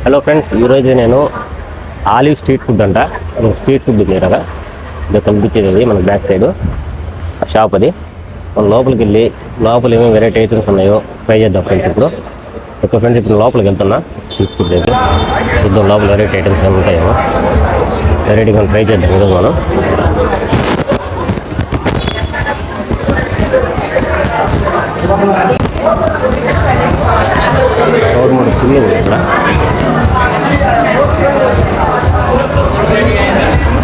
Hello friends, ఈరోజు నేను olive street food అంట. స్ట్రీట్ ఫుడ్ కదా ఇది కనిపించేది, అది మన బ్యాక్ సైడ్ షాప్. అది మనం లోపలికి వెళ్ళి లోపల ఏమేమి వెరైటీ ఐటమ్స్ ఉన్నాయో ట్రై చేద్దాం ఫ్రెండ్స్. ఇప్పుడు ఫ్రెండ్స్ ఇప్పుడు లోపలికి వెళ్తున్నా స్ట్రీట్ ఫుడ్ అయితే చూద్దాం లోపల వెరైటీ ఐటమ్స్ ఏమి ఉంటాయేమో. వెరైటీగా ట్రై చేద్దాం ఈరోజు మనం. గవర్నమెంట్ స్కూల్ ఇక్కడ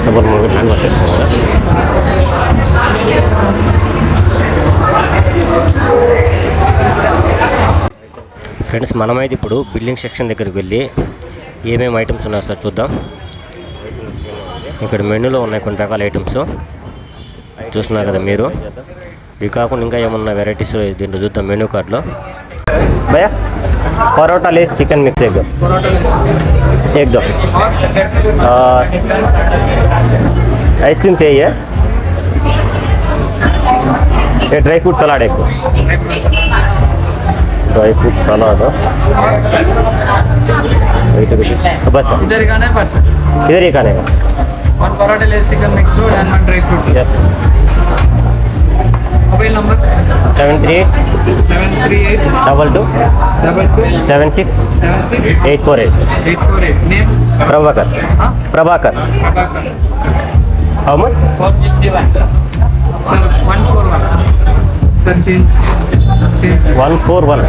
సూపర్ మార్కెట్ హ్యాండ్ వాష్ చేసుకోవాలి. ఫ్రెండ్స్ మనమైతే ఇప్పుడు బిల్డింగ్ సెక్షన్ దగ్గరికి వెళ్ళి ఏమేమి ఐటమ్స్ ఉన్నాయో సార్ చూద్దాం. ఇక్కడ మెనూలో ఉన్నాయి కొన్ని రకాల ఐటమ్స్ చూస్తున్నారు కదా మీరు. ఇవి కాకుండా ఇంకా ఏమన్నా వెరైటీస్ దీంట్లో చూద్దాం మెనూ కార్డ్లో. భయ్యా परोटा लेस चिकन मिक्स एक दो आइसक्रीम चाहिए. ये ड्राई फ्रूट सलाद एक ड्राई फ्रूट सलाद बस इधर ही खाना है पार्सल. इधर ही खाने का 1 parotta less chicken mix and 1 dry fruit salad. Yes. Mobile number 738 22 76 848. Name Prabhakar. How much? 451. Sir 141. Sir change 141.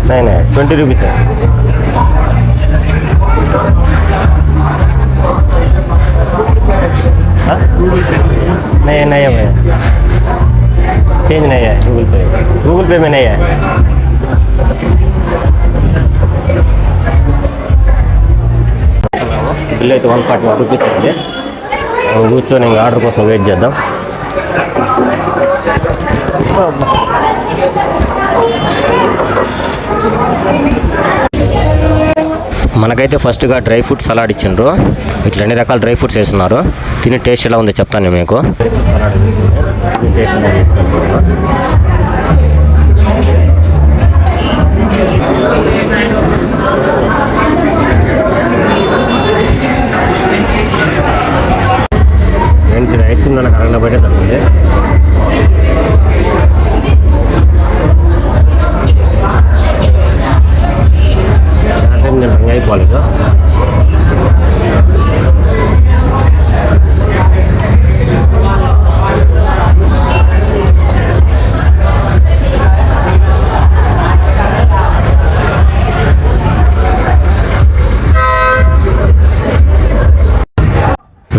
नहीं 20 रुपीस है. नहीं है भैया, चेंज नहीं है. गूगल पे में नहीं है. బిల్ అయితే 141 రూపీస్ అయితే కూర్చొని ఇంకా ఆర్డర్ కోసం వెయిట్ చేద్దాం. మనకైతే ఫస్ట్గా డ్రై ఫ్రూట్ సలాడ్ ఇచ్చిండ్రు. ఇట్లా అన్ని రకాల డ్రై ఫ్రూట్స్ వేస్తున్నారు. తిని టేస్ట్ ఎలా ఉందో చెప్తాను మీకు. ఫ్రెండ్స్ ఐస్ క్రీమ్ నాకు అరగంట బయట తగ్గింది. నేను అయిపోలేదు.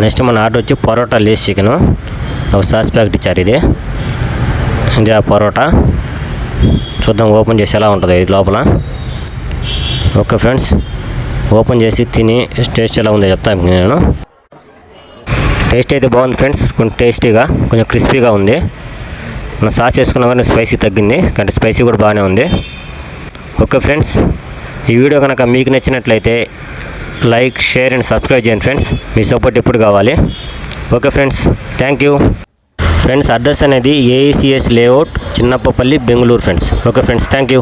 నెక్స్ట్ మన ఆర్డర్ వచ్చి పరోటా లేస్ చికెన్ ఒక సాస్ ప్యాకెట్ ఇచ్చారు. ఇది ఆ పరోటా చూద్దాం ఓపెన్ చేసి ఎలా ఉంటుందో ఇది లోపల. ఓకే ఫ్రెండ్స్, ఓపెన్ చేసి తిని టేస్ట్ ఎలా ఉందో చెప్తాను నేను. టేస్ట్ అయితే బాగుంది ఫ్రెండ్స్, కొంచెం టేస్టీగా కొంచెం క్రిస్పీగా ఉంది. మన సాస్ వేసుకున్నా కానీ స్పైసీ తగ్గింది, అంటే స్పైసీ కూడా బాగానే ఉంది. ఓకే ఫ్రెండ్స్, ఈ వీడియో కనుక మీకు నచ్చినట్లయితే లైక్, షేర్ అండ్ సబ్స్క్రైబ్ చేయండి ఫ్రెండ్స్. మీ సపోర్ట్ ఎప్పుడు కావాలి. Okay friends, thank you friends. Address అనేది AECS layout, Chinnappapalli, Bengaluru friends. Okay friends, thank you.